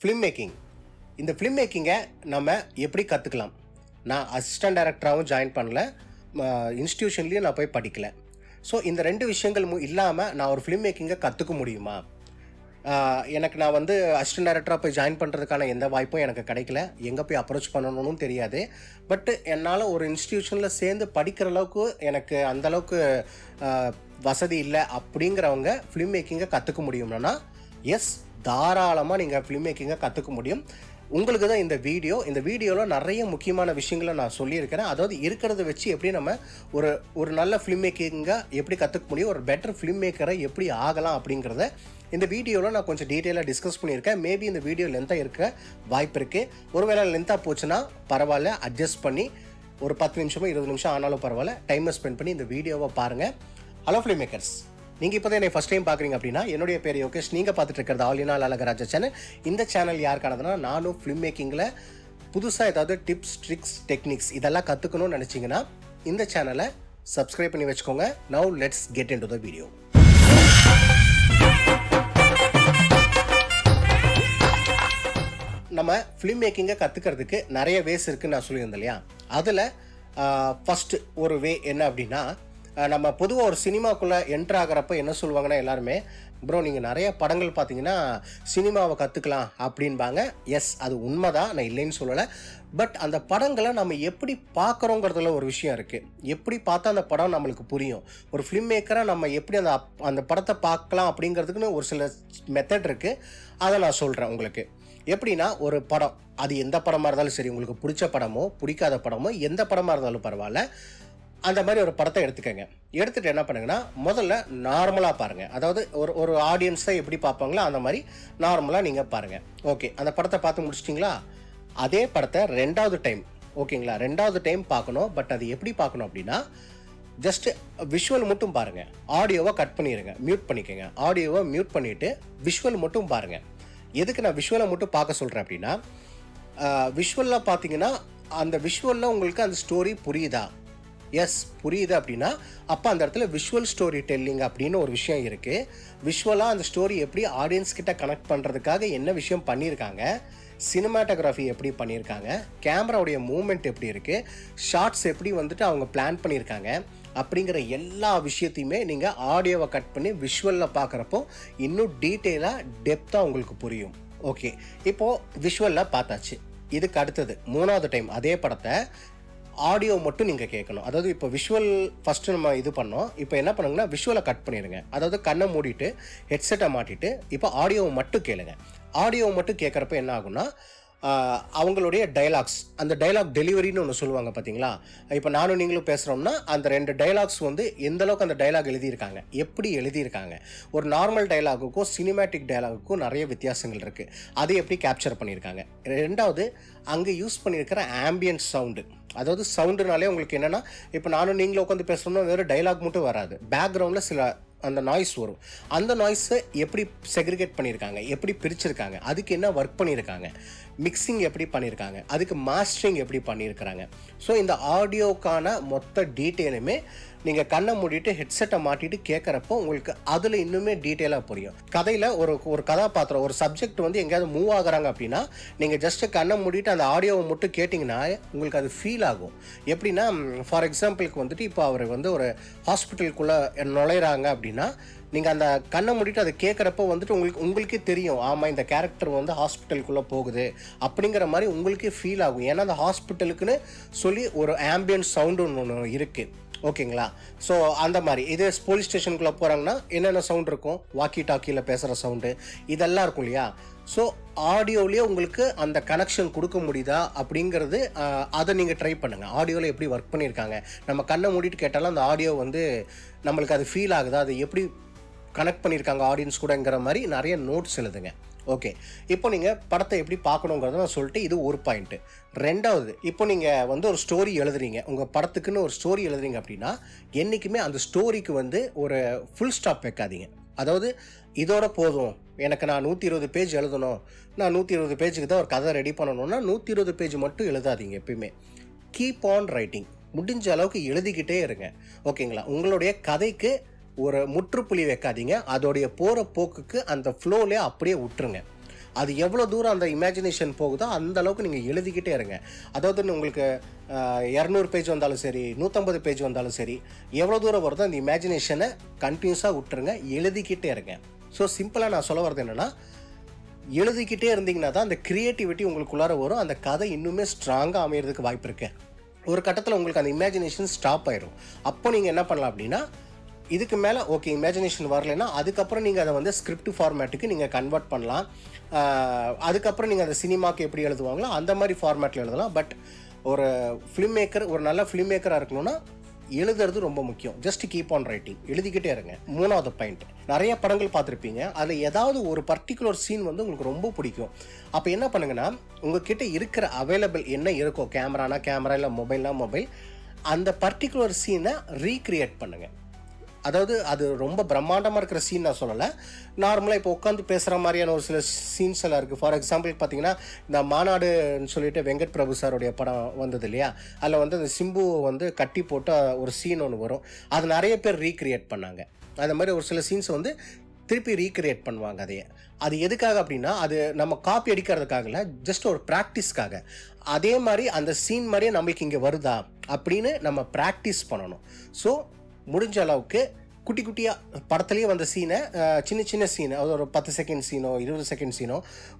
Film making. இந்த film மேக்கிங்கை நம்ம எப்படி கற்றுக்கலாம்? நான் அசிஸ்டன்ட் டைரக்டராகவும் ஜாயின் பண்ணல, இன்ஸ்டியூஷன்லேயும் நான் போய் படிக்கல. ஸோ இந்த ரெண்டு விஷயங்கள் இல்லாமல் நான் ஒரு ஃபிலிம் மேக்கிங்கை கற்றுக்க முடியுமா? எனக்கு நான் வந்து அசிஸ்டன்ட் டைரக்டராக போய் ஜாயின் பண்ணுறதுக்கான எந்த வாய்ப்பும் எனக்கு கிடைக்கல. எங்கே போய் அப்ரோச் பண்ணணும்னு தெரியாது. பட்டு என்னால் ஒரு இன்ஸ்டியூஷனில் சேர்ந்து படிக்கிற அளவுக்கு எனக்கு அந்தளவுக்கு வசதி இல்லை அப்படிங்கிறவங்க ஃபிலிம் மேக்கிங்கை கற்றுக்க முடியும்னா எஸ், தாராளமாக நீங்கள் ஃபிலிம் மேக்கிங்கை கற்றுக்க முடியும். உங்களுக்கு தான் இந்த வீடியோவில் நிறைய முக்கியமான விஷயங்களை நான் சொல்லியிருக்கிறேன். அதாவது இருக்கிறத வச்சு எப்படி நம்ம ஒரு நல்ல ஃபிலிம் மேக்கிங்கை எப்படி கற்றுக்க முடியும், ஒரு பெட்டர் ஃபிலிம் மேக்கரை எப்படி ஆகலாம் அப்படிங்கிறத இந்த வீடியோவில் நான் கொஞ்சம் டீட்டெயிலாக டிஸ்கஸ் பண்ணியிருக்கேன். மேபி இந்த வீடியோ லென்த்தாக இருக்க வாய்ப்பு இருக்குது. ஒருவேளை லென்த்தாக போச்சுன்னா பரவாயில்ல, அட்ஜஸ்ட் பண்ணி ஒரு 10 நிமிஷமோ 20 நிமிஷம் ஆனாலும் பரவாயில்ல, டைமை ஸ்பெண்ட் பண்ணி இந்த வீடியோவை பாருங்கள். ஹலோ ஃபிலிம் மேக்கர்ஸ், நீங்கள் இப்போ தான் என்னை ஃபஸ்ட் டைம் பார்க்குறீங்க அப்படின்னா என்னுடைய பேர் யோகேஷ். நீங்கள் பார்த்துட்டு இருக்கிறது all in all Azhagaraja channel. இந்த சேனல் யாருக்கானதுன்னா, நானும் ஃபிலிம் மேக்கிங்கில் புதுசாக ஏதாவது டிப்ஸ், ட்ரிக்ஸ், டெக்னிக்ஸ் இதெல்லாம் கற்றுக்கணும்னு நினச்சிங்கன்னா இந்த சேனலை சப்ஸ்கிரைப் பண்ணி வச்சுக்கோங்க. Now let's get in to the video. நம்ம ஃபிலிம் மேக்கிங்கை கற்றுக்கிறதுக்கு நிறைய வேஸ் இருக்குதுன்னு நான் சொல்லியிருந்தேன் இல்லையா? அதில் ஃபஸ்ட்டு ஒரு வே என்ன அப்படின்னா, நம்ம பொதுவாக ஒரு சினிமாக்குள்ளே என்ட்ரு ஆகிறப்ப என்ன சொல்லுவாங்கன்னா எல்லாருமே, ப்ரோ நீங்கள் நிறைய படங்கள் பார்த்தீங்கன்னா சினிமாவை கற்றுக்கலாம் அப்படின்பாங்க. எஸ், அது உண்மை தான், நான் இல்லைன்னு சொல்லலை. பட் அந்த படங்களை நம்ம எப்படி பார்க்குறோங்கிறதுல ஒரு விஷயம் இருக்குது. எப்படி பார்த்தா அந்த படம் நம்மளுக்கு புரியும், ஒரு ஃபிலிம் மேக்கராக நம்ம எப்படி அந்த படத்தை பார்க்கலாம் அப்படிங்கிறதுக்குன்னு ஒரு சில மெத்தட் இருக்குது. அதை நான் சொல்கிறேன் உங்களுக்கு. எப்படின்னா, ஒரு படம், அது எந்த படமாக இருந்தாலும் சரி, உங்களுக்கு பிடிச்ச படமோ பிடிக்காத படமோ எந்த படமாக இருந்தாலும் பரவாயில்ல, அந்த மாதிரி ஒரு படத்தை எடுத்துக்கங்க. எடுத்துகிட்டு என்ன பண்ணுங்கன்னா, முதல்ல நார்மலாக பாருங்கள். அதாவது ஒரு ஆடியன்ஸ் தான் எப்படி பார்ப்பாங்களோ அந்த மாதிரி நார்மலாக நீங்கள் பாருங்கள். ஓகே, அந்த படத்தை பார்த்து முடிச்சிட்டிங்களா? அதே படத்தை ரெண்டாவது டைம், ஓகேங்களா, ரெண்டாவது டைம் பார்க்கணும். பட் அது எப்படி பார்க்கணும் அப்படின்னா, ஜஸ்ட் விஷுவல் மட்டும் பாருங்கள். ஆடியோவை கட் பண்ணிடுங்க, மியூட் பண்ணிக்கோங்க. ஆடியோவை மியூட் பண்ணிவிட்டு விஷுவல் மட்டும் பாருங்கள். எதுக்கு நான் விஷுவலை மட்டும் பார்க்க சொல்கிறேன் அப்படின்னா, விஷுவலில் பார்த்தீங்கன்னா அந்த விஷுவலில் உங்களுக்கு அந்த ஸ்டோரி புரியுதா? எஸ், புரியுது அப்படின்னா அப்போ அந்த இடத்துல விஷுவல் ஸ்டோரி டெல்லிங் அப்படின்னு ஒரு விஷயம் இருக்குது. விஷுவலாக அந்த ஸ்டோரி எப்படி ஆடியன்ஸ் கிட்ட கனெக்ட் பண்ணுறதுக்காக என்ன விஷயம் பண்ணியிருக்காங்க, சினிமாட்டோகிராஃபி எப்படி பண்ணியிருக்காங்க, கேமராவுடைய மூவ்மெண்ட் எப்படி இருக்குது, ஷார்ட்ஸ் எப்படி வந்துட்டு அவங்க பிளான் பண்ணியிருக்காங்க அப்படிங்கிற எல்லா விஷயத்தையுமே நீங்கள் ஆடியோவை கட் பண்ணி விஷுவலில் பார்க்குறப்போ இன்னும் டீட்டெயிலாக டெப்த்தாக உங்களுக்கு புரியும். ஓகே, இப்போது விஷுவலில் பார்த்தாச்சு. இதுக்கு அடுத்தது மூணாவது டைம் அதே படத்தை ஆடியோ மட்டும் நீங்கள் கேட்கணும். அதாவது இப்போ விஷுவல் ஃபஸ்ட்டு நம்ம இது பண்ணோம். இப்போ என்ன பண்ணுங்கன்னா, விஷுவலை கட் பண்ணிடுங்க. அதாவது கண்ணை மூடிட்டு ஹெட்செட்டை மாட்டிட்டு இப்போ ஆடியோவை மட்டும் கேளுங்க. ஆடியோவை மட்டும் கேட்குறப்ப என்ன ஆகும்னா, அவங்களுடைய டைலாக்ஸ், அந்த டைலாக் டெலிவரின்னு ஒன்று சொல்லுவாங்க பார்த்தீங்களா? இப்போ நானும் நீங்களும் பேசுகிறோம்னா அந்த 2 டைலாக்ஸ் வந்து எந்தளவுக்கு அந்த டைலாக் எழுதியிருக்காங்க, எப்படி எழுதியிருக்காங்க, ஒரு நார்மல் டைலாகுக்கும் சினிமேட்டிக் டைலாகுக்கும் நிறைய வித்தியாசங்கள் இருக்குது. அதை எப்படி கேப்சர் பண்ணியிருக்காங்க. ரெண்டாவது, அங்கே யூஸ் பண்ணியிருக்கிற ஆம்பியன்ட் சவுண்டு. அதாவது சவுண்டுனாலே உங்களுக்கு என்னென்னா, இப்போ நானும் நீங்களும் உட்காந்து பேசுகிறோம்னா வெறும் டைலாக் மட்டும் வராது, பேக்ரவுண்டில் சில அந்த நாய்ஸ் வரும். அந்த நாய்ஸை எப்படி செக்ரிகேட் பண்ணியிருக்காங்க, எப்படி பிரிச்சிருக்காங்க, அதுக்கு என்ன ஒர்க் பண்ணியிருக்காங்க, மிக்சிங் எப்படி பண்ணியிருக்காங்க, அதுக்கு மாஸ்டரிங் எப்படி பண்ணியிருக்கிறாங்க. ஸோ இந்த ஆடியோக்கான மொத்த டீட்டெயிலுமே நீங்கள் கண்ணை மூடிட்டு ஹெட்செட்டை மாட்டிட்டு கேட்குறப்போ உங்களுக்கு அதில் இன்னுமே டீட்டெயிலாக புரியும். கதையில் ஒரு கதாபாத்திரம், ஒரு சப்ஜெக்ட் வந்து எங்கேயாவது மூவ் ஆகுறாங்க அப்படின்னா நீங்கள் ஜஸ்ட்டு கண்ணை மூடிட்டு அந்த ஆடியோவை மட்டும் கேட்டிங்கன்னா உங்களுக்கு அது ஃபீல் ஆகும். எப்படின்னா, ஃபார் எக்ஸாம்பிளுக்கு வந்துட்டு இப்போ அவர் வந்து ஒரு ஹாஸ்பிட்டலுக்குள்ளே நுழையிறாங்க அப்படின்னா நீங்கள் அந்த கண்ணை மூடிட்டு அதை கேட்குறப்போ வந்துட்டு உங்களுக்கே தெரியும், ஆமாம் இந்த கேரக்டர் வந்து ஹாஸ்பிட்டலுக்குள்ளே போகுது அப்படிங்கிற மாதிரி உங்களுக்கே ஃபீல் ஆகும். ஏன்னா அந்த ஹாஸ்பிட்டலுக்குன்னு சொல்லி ஒரு ஆம்பியன்ட் சவுண்டு ஒன்று இருக்குது. ஓகேங்களா? ஸோ அந்த மாதிரி இதே போலீஸ் ஸ்டேஷனுக்குள்ளே போகிறாங்கன்னா என்னென்ன சவுண்ட் இருக்கும், வாக்கி டாக்கியில் பேசுகிற சவுண்டு இதெல்லாம் இருக்கும் இல்லையா? ஸோ ஆடியோலேயே உங்களுக்கு அந்த கனெக்ஷன் கொடுக்க முடியுதா அப்படிங்கிறது அதை நீங்கள் ட்ரை பண்ணுங்கள். ஆடியோவில் எப்படி ஒர்க் பண்ணியிருக்காங்க, நம்ம கண்ணை மூடிட்டு கேட்டாலும் அந்த ஆடியோ வந்து நம்மளுக்கு அது ஃபீல் ஆகுதா, அது எப்படி கனெக்ட் பண்ணியிருக்காங்க ஆடியன்ஸ் கூடங்கிற மாதிரி நிறைய நோட்ஸ் எழுதுங்க. ஓகே, இப்போ நீங்கள் படத்தை எப்படி பார்க்கணுங்கிறத நான் சொல்லிட்டு இது ஒரு பாயிண்ட்டு. ரெண்டாவது, இப்போ நீங்கள் வந்து ஒரு ஸ்டோரி எழுதுறீங்க, உங்கள் படத்துக்குன்னு ஒரு ஸ்டோரி எழுதுறீங்க அப்படின்னா என்றைக்குமே அந்த ஸ்டோரிக்கு வந்து ஒரு ஃபுல் ஸ்டாப் வைக்காதீங்க. அதாவது இதோட போதும், எனக்கு நான் 120 பேஜ் எழுதணும், நான் 120 பேஜுக்கு தான் ஒரு கதை ரெடி பண்ணணும்னா 120 பேஜ் மட்டும் எழுதாதீங்க. எப்பயுமே கீப் ஆன் ரைட்டிங், முடிஞ்ச அளவுக்கு எழுதிக்கிட்டே இருங்க. ஓகேங்களா? உங்களுடைய கதைக்கு ஒரு முற்றுப்புள்ளி வைக்காதீங்க. அதோடைய போகிற போக்குக்கு அந்த ஃப்ளோலே அப்படியே விட்டுருங்க. அது எவ்வளோ தூரம் அந்த இமேஜினேஷன் போகுதோ அந்த அளவுக்கு நீங்கள் எழுதிக்கிட்டே இருங்க. அதாவது உங்களுக்கு 200 பேஜ் வந்தாலும் சரி, 150 பேஜ் வந்தாலும் சரி, எவ்வளோ தூரம் வருதோ அந்த இமேஜினேஷனை கண்டினியூஸாக விட்டுருங்க, எழுதிக்கிட்டே இருங்க. ஸோ சிம்பிளாக நான் சொல்ல வர்றது என்னென்னா, எழுதிக்கிட்டே இருந்தீங்கன்னா தான் அந்த க்ரியேட்டிவிட்டி உங்களுக்குள்ளார வரும், அந்த கதை இன்னுமே ஸ்ட்ராங்காக அமையிறதுக்கு வாய்ப்பு இருக்கு. ஒரு கட்டத்தில் உங்களுக்கு அந்த இமேஜினேஷன் ஸ்டாப் ஆயிடும். அப்போ நீங்கள் என்ன பண்ணலாம் அப்படின்னா, இதுக்கு மேலே ஓகே இமேஜினேஷன் வரலைன்னா அதுக்கப்புறம் நீங்கள் அதை வந்து ஸ்கிரிப்ட் ஃபார்மேட்டுக்கு நீங்கள் கன்வெர்ட் பண்ணலாம். அதுக்கப்புறம் நீங்கள் அந்த சினிமாவுக்கு எப்படி எழுதுவாங்களோ அந்த மாதிரி ஃபார்மேட்டில் எழுதலாம். பட் ஒரு ஃபிலிம் மேக்கர், ஒரு நல்ல ஃபிலிம் மேக்கராக இருக்கணும்னா எழுதுறது ரொம்ப முக்கியம். ஜஸ்ட் கீப் ஆன் ரைட்டிங், எழுதிக்கிட்டே இருங்க. 3வது பாயிண்ட், நிறைய படங்கள் பார்த்துருப்பீங்க, அதில் ஏதாவது ஒரு பர்டிகுலர் சீன் வந்து உங்களுக்கு ரொம்ப பிடிக்கும். அப்போ என்ன பண்ணுங்கன்னா, உங்ககிட்ட இருக்கிற அவைலபிள் என்ன இருக்கோ, கேமரானா கேமரா, இல்லை மொபைல்னா மொபைல், அந்த பர்டிகுலர் சீனை ரீக்ரியேட் பண்ணுங்கள். அதாவது அது ரொம்ப பிரம்மாண்டமாக இருக்கிற சீன் நான் சொல்லலை, நார்மலாக இப்போ உட்காந்து பேசுகிற மாதிரியான ஒரு சில சீன்ஸ் எல்லாம் இருக்குது. ஃபார் எக்ஸாம்பிள் பார்த்தீங்கன்னா, இந்த மாநாடுன்னு சொல்லிட்டு வெங்கட் பிரபு சாருடைய படம் வந்தது இல்லையா, அதில் வந்து அந்த சிம்புவை வந்து கட்டி போட்டு ஒரு சீன் ஒன்று வரும், அது நிறைய பேர் ரீக்ரியேட் பண்ணாங்க. அந்த மாதிரி ஒரு சில சீன்ஸ் வந்து திருப்பி ரீக்ரியேட் பண்ணுவாங்க. அதையே அது எதுக்காக அப்படின்னா, அது நம்ம காப்பி அடிக்கிறதுக்காக இல்லை, ஜஸ்ட் ஒரு ப்ராக்டிஸ்க்காக. அதே மாதிரி அந்த சீன் மாதிரியே நம்மளுக்கு இங்கே வருதா அப்படின்னு நம்ம ப்ராக்டிஸ் பண்ணணும். ஸோ முடிஞ்ச அளவுக்கு குட்டி குட்டியாக படத்துலேயே வந்த சீனை, சின்ன சின்ன சீனை, அது ஒரு 10 செகண்ட் சீனோ 20 செகண்ட் சீனோ,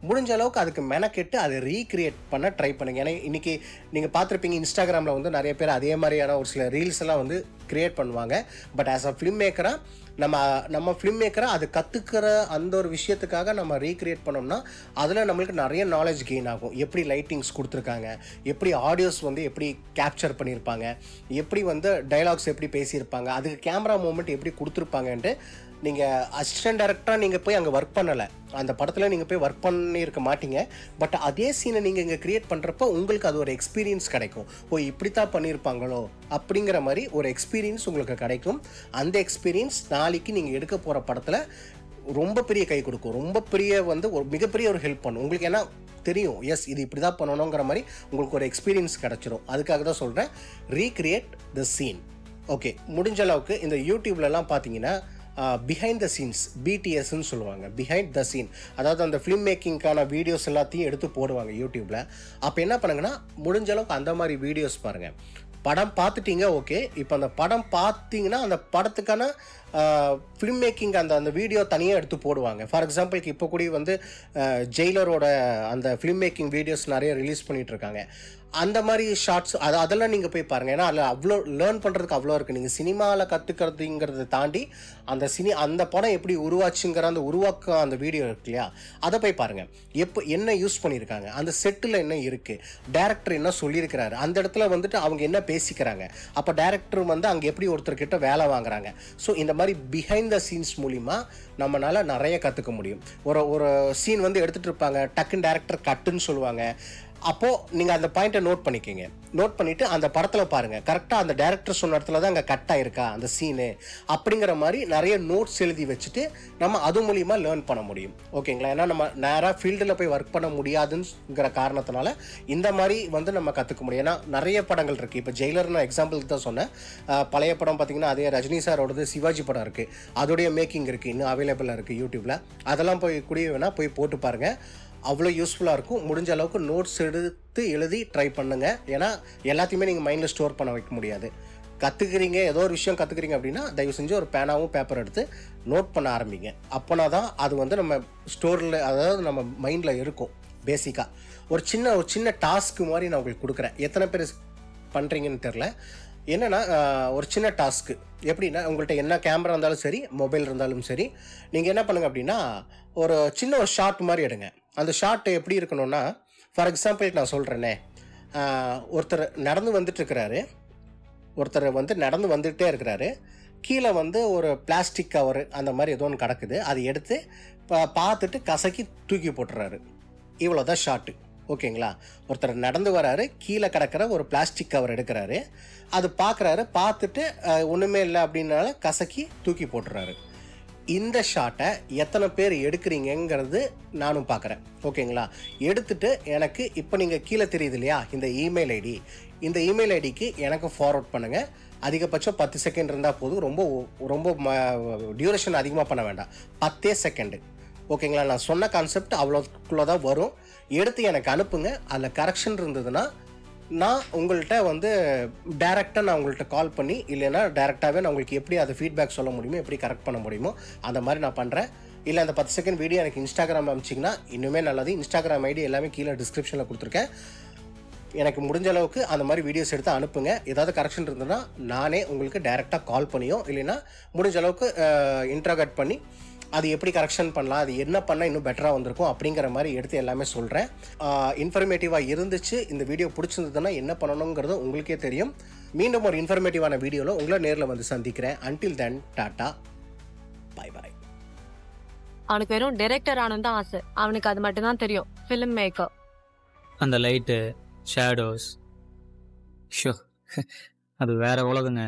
முடிஞ்ச அளவுக்கு அதுக்கு மெனக்கெட்டு அதை ரீக்ரியேட் பண்ண ட்ரை பண்ணுங்கள். ஏன்னா இன்றைக்கி நீங்கள் பார்த்துருப்பீங்க, இன்ஸ்டாகிராமில் வந்து நிறைய பேர் அதே மாதிரியான ஒரு சில ரீல்ஸ் எல்லாம் வந்து க்ரியேட் பண்ணுவாங்க. பட் ஆஸ் அ ஃபிலிம் மேக்கராக நம்ம ஃபிலிம் மேக்கராக அது கற்றுக்கிற அந்த ஒரு விஷயத்துக்காக நம்ம ரீக்ரியேட் பண்ணோம்னா அதில் நம்மளுக்கு நிறைய நாலேஜ் கெயின் ஆகும். எப்படி லைட்டிங்ஸ் கொடுத்துருக்காங்க, எப்படி ஆடியோஸ் வந்து எப்படி கேப்சர் பண்ணியிருப்பாங்க, எப்படி வந்து டைலாக்ஸ் எப்படி பேசியிருப்பாங்க, அதுக்கு கேமரா மூமெண்ட் எப்படி கொடுத்துருப்பாங்கன்ட்டு. நீங்கள் அசிஸ்டன்ட் டைரக்டராக நீங்கள் போய் அங்கே ஒர்க் பண்ணலை, அந்த படத்தில் நீங்கள் போய் ஒர்க் பண்ணியிருக்க மாட்டீங்க. பட் அதே சீனை நீங்கள் இங்கே க்ரியேட் பண்ணுறப்போ உங்களுக்கு அது ஒரு எக்ஸ்பீரியன்ஸ் கிடைக்கும். ஓ இப்படி தான் பண்ணியிருப்பாங்களோ அப்படிங்கிற மாதிரி ஒரு எக்ஸ்பீரியன்ஸ் உங்களுக்கு கிடைக்கும். அந்த எக்ஸ்பீரியன்ஸ் நாளைக்கு நீங்கள் எடுக்க போகிற படத்தில் ரொம்ப பெரிய கை கொடுக்கும், ரொம்ப பெரிய வந்து ஒரு மிகப்பெரிய ஒரு ஹெல்ப் பண்ணும் உங்களுக்கு. ஏன்னா தெரியும், எஸ் இது இப்படி தான் பண்ணணுங்கிற மாதிரி உங்களுக்கு ஒரு எக்ஸ்பீரியன்ஸ் கிடச்சிரும். அதுக்காக தான் சொல்கிறேன், ரீக்ரியேட் த சீன். ஓகே, முடிஞ்ச அளவுக்கு இந்த யூடியூப்லலாம் பார்த்தீங்கன்னா பிஹைண்ட் த சீன்ஸ், பிடிஎஸ்ன்னு சொல்லுவாங்க, பிஹைண்ட் த சீன். அதாவது அந்த ஃபிலிம் மேக்கிங்கான வீடியோஸ் எல்லாத்தையும் எடுத்து போடுவாங்க யூடியூப்பில். அப்போ என்ன பண்ணுங்கன்னா, முடிஞ்ச அளவுக்கு அந்த மாதிரி வீடியோஸ் பாருங்கள். படம் பார்த்துட்டீங்க, ஓகே, இப்போ அந்த படம் பார்த்தீங்கன்னா அந்த படத்துக்கான ஃபிலிம் மேக்கிங் அந்த வீடியோ தனியாக எடுத்து போடுவாங்க. ஃபார் எக்ஸாம்பிளுக்கு இப்போ கூட வந்து ஜெயிலரோட அந்த ஃபிலிம் மேக்கிங் வீடியோஸ் நிறைய ரிலீஸ் பண்ணிகிட்ருக்காங்க. அந்த மாதிரி ஷார்ட்ஸ் அதெல்லாம் நீங்கள் போய் பாருங்கள். ஏன்னா அதில் அவ்வளோ லேர்ன் பண்ணுறதுக்கு அவ்வளோ இருக்குது. நீங்கள் சினிமாவில் கற்றுக்கிறதுங்கிறத தாண்டி அந்த படம் எப்படி உருவாச்சுங்கிற அந்த உருவாக்க அந்த வீடியோ இருக்கு இல்லையா, அதை போய் பாருங்கள். என்ன யூஸ் பண்ணியிருக்காங்க, அந்த செட்டில் என்ன இருக்குது, டேரக்டர் என்ன சொல்லியிருக்கிறாரு, அந்த இடத்துல வந்துட்டு அவங்க என்ன பேசிக்கிறாங்க, அப்போ டேரக்டர் வந்து அங்கே எப்படி ஒருத்தர்கிட்ட வேலை வாங்குறாங்க. ஸோ இந்த மாதிரி பிஹைண்ட் த சீன்ஸ் மூலிமா நம்மளால் நிறைய கற்றுக்க முடியும். ஒரு சீன் வந்து எடுத்துகிட்டு இருப்பாங்க, டக்குன்னு டேரக்டர் கட்டுன்னு சொல்லுவாங்க. அப்போது நீங்கள் அந்த பாயிண்ட்டை நோட் பண்ணிக்கோங்க. நோட் பண்ணிவிட்டு அந்த படத்தில் பாருங்கள், கரெக்டாக அந்த டேரக்டர் சொன்ன இடத்துல தான் அங்கே கட் ஆயிருக்கா அந்த சீனு அப்படிங்கிற மாதிரி நிறைய நோட்ஸ் எழுதி வச்சுட்டு நம்ம அது மூலிமா லேர்ன் பண்ண முடியும். ஓகேங்களா? ஏன்னா நம்ம நேராக ஃபீல்டில் போய் ஒர்க் பண்ண முடியாதுங்கிற காரணத்தினால இந்த மாதிரி வந்து நம்ம கற்றுக்க முடியும். ஏன்னா நிறைய படங்கள் இருக்குது. இப்போ ஜெயிலர் நான் எக்ஸாம்பிளுக்கு தான் சொன்னேன். பழைய படம் பார்த்திங்கன்னா அதே ரஜினி சாரோடது சிவாஜி படம் இருக்குது, அதோடைய மேக்கிங் இருக்குது, இன்னும் அவைலபிளாக இருக்குது யூடியூப்பில். அதெல்லாம் போய் வேணால் போய் போட்டு பாருங்கள், அவ்வளோ யூஸ்ஃபுல்லாக இருக்கும். முடிஞ்ச அளவுக்கு நோட்ஸ் எடுத்து எழுதி ட்ரை பண்ணுங்கள். ஏன்னா எல்லாத்தையுமே நீங்கள் மைண்டில் ஸ்டோர் பண்ண வைக்க முடியாது. கற்றுக்கிறீங்க, ஏதோ ஒரு விஷயம் கற்றுக்கிறீங்க அப்படின்னா தயவு செஞ்சு ஒரு பேனாவும் பேப்பர் எடுத்து நோட் பண்ண ஆரம்பிங்க. அப்போனா தான் அது வந்து நம்ம ஸ்டோரில், அதாவது நம்ம மைண்டில் இருக்கும். பேசிக்காக ஒரு சின்ன டாஸ்க்கு மாதிரி நான் உங்களுக்கு கொடுக்குறேன். எத்தனை பேர் பண்ணுறீங்கன்னு தெரில. என்னென்னா ஒரு சின்ன டாஸ்க்கு எப்படின்னா, உங்கள்கிட்ட என்ன கேமரா இருந்தாலும் சரி, மொபைல் இருந்தாலும் சரி, நீங்கள் என்ன பண்ணுங்கள் அப்படின்னா ஒரு ஷார்ட் மாதிரி எடுங்க. அந்த ஷார்ட் எப்படி இருக்கணும்னா, ஃபார் எக்ஸாம்பிள் நான் சொல்கிறேனே, ஒருத்தர் நடந்து வந்துட்டுருக்கிறாரு, ஒருத்தர் வந்து நடந்து வந்துகிட்டே இருக்கிறாரு, கீழே வந்து ஒரு பிளாஸ்டிக் கவரு அந்த மாதிரி ஏதோ ஒன்று கிடக்குது, அதை எடுத்து பார்த்துட்டு கசக்கி தூக்கி போட்டுறாரு. இவ்வளோ தான் ஷார்ட்டு. ஓகேங்களா? ஒருத்தர் நடந்து வராரு, கீழே கிடக்கிற ஒரு பிளாஸ்டிக் கவர் எடுக்கிறாரு, அது பார்க்குறாரு, பார்த்துட்டு ஒன்றுமே இல்லை அப்படின்னால கசக்கி தூக்கி போட்டுறாரு. இந்த ஷாட்டை எத்தனை பேர் எடுக்கிறீங்கிறது நானும் பார்க்குறேன். ஓகேங்களா? எடுத்துட்டு எனக்கு இப்போ நீங்கள் கீழே தெரியுது இல்லையா இந்த இமெயில் ஐடி, இந்த இமெயில் ஐடிக்கு எனக்கு ஃபார்வர்ட் பண்ணுங்கள். அதிகபட்சம் 10 செகண்ட் இருந்தால் போதும். ரொம்ப டியூரேஷன் அதிகமாக பண்ண வேண்டாம். 10 செகண்டு. ஓகேங்களா? நான் சொன்ன கான்செப்ட் அவ்வளோக்குள்ள தான் வரும். எடுத்து எனக்கு அனுப்புங்க. அதில் கரெக்ஷன் இருந்ததுன்னா நான் உங்கள்கிட்ட வந்து டைரெக்டாக நான் உங்கள்கிட்ட கால் பண்ணி, இல்லைன்னா டைரெக்டாகவே நான் உங்களுக்கு எப்படி அதை ஃபீட்பேக் சொல்ல முடியுமோ, எப்படி கரெக்ட் பண்ண முடியுமோ அந்த மாதிரி நான் பண்ணுறேன். இல்லை அந்த 10 செகண்ட் வீடியோ எனக்கு இன்ஸ்டாகிராம் அனுப்பிச்சிங்கன்னா இன்னுமே நல்லது. இன்ஸ்டாகிராம் ஐடி எல்லாமே கீழே டிஸ்கிரிப்ஷனில் கொடுத்துருக்கேன். எனக்கு முடிஞ்ச அளவுக்கு அந்த மாதிரி வீடியோஸ் எடுத்து அனுப்புங்க. ஏதாவது கரெக்ஷன் இருந்ததுன்னா நானே உங்களுக்கு டைரெக்டாக கால் பண்ணியோ, இல்லைன்னா முடிஞ்ச அளவுக்கு இன்ட்ராகட் பண்ணி அது எப்படி கரெக்ஷன் பண்ணலாம், அது என்ன பண்ணால் இன்னும் பெட்டராக வந்திருக்கும் அப்படிங்கிற மாதிரி எடுத்து எல்லாமே சொல்கிறேன். இன்ஃபர்மேட்டிவாக இருந்துச்சு. இந்த வீடியோ பிடிச்சிருந்ததுன்னா என்ன பண்ணணுங்கிறது உங்களுக்கே தெரியும். மீண்டும் ஒரு இன்ஃபர்மேட்டிவான வீடியோவில் உங்களை நேரில் வந்து சந்திக்கிறேன். Until then tata, bye bye. அவனுக்கு வெறும் டைரக்டர் ஆனது தான் ஆசை. அவனுக்கு அது மட்டும் தான் தெரியும், ஃபிலிம் மேக்கர். அந்த லைட்டு ஷேடோஸ் ஷோ அது வேற உலகங்க.